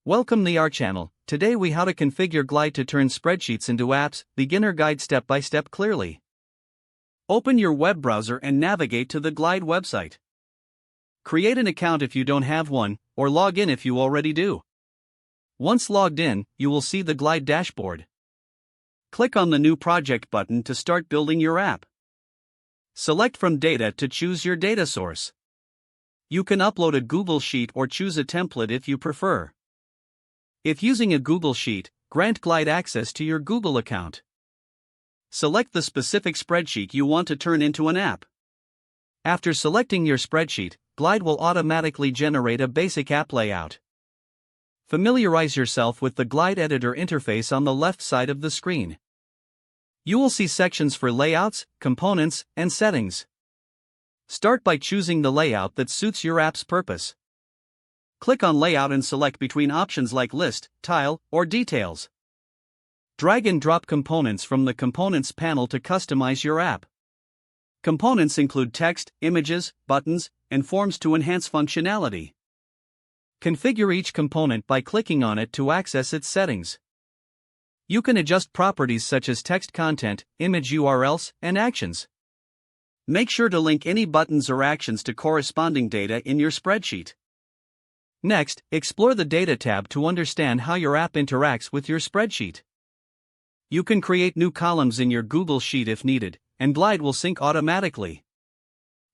Welcome to our channel. Today we how to configure Glide to turn spreadsheets into apps, beginner guide step by step clearly. Open your web browser and navigate to the Glide website. Create an account if you don't have one, or log in if you already do. Once logged in, you will see the Glide dashboard. Click on the New Project button to start building your app. Select from Data to choose your data source. You can upload a Google Sheet or choose a template if you prefer. If using a Google Sheet, grant Glide access to your Google account. Select the specific spreadsheet you want to turn into an app. After selecting your spreadsheet, Glide will automatically generate a basic app layout. Familiarize yourself with the Glide editor interface on the left side of the screen. You will see sections for layouts, components, and settings. Start by choosing the layout that suits your app's purpose. Click on Layout and select between options like List, Tile, or Details. Drag and drop components from the Components panel to customize your app. Components include text, images, buttons, and forms to enhance functionality. Configure each component by clicking on it to access its settings. You can adjust properties such as text content, image URLs, and actions. Make sure to link any buttons or actions to corresponding data in your spreadsheet. Next, explore the Data tab to understand how your app interacts with your spreadsheet. You can create new columns in your Google Sheet if needed, and Glide will sync automatically.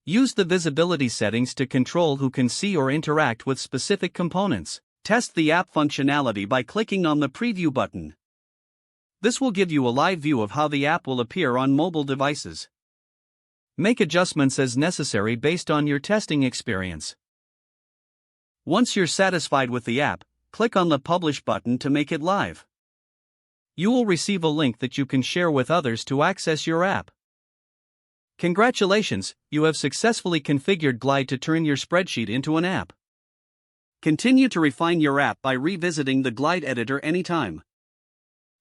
Use the visibility settings to control who can see or interact with specific components. Test the app functionality by clicking on the Preview button. This will give you a live view of how the app will appear on mobile devices. Make adjustments as necessary based on your testing experience. Once you're satisfied with the app, click on the Publish button to make it live. You will receive a link that you can share with others to access your app. Congratulations, you have successfully configured Glide to turn your spreadsheet into an app. Continue to refine your app by revisiting the Glide editor anytime.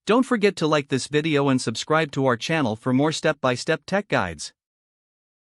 Don't forget to like this video and subscribe to our channel for more step-by-step tech guides.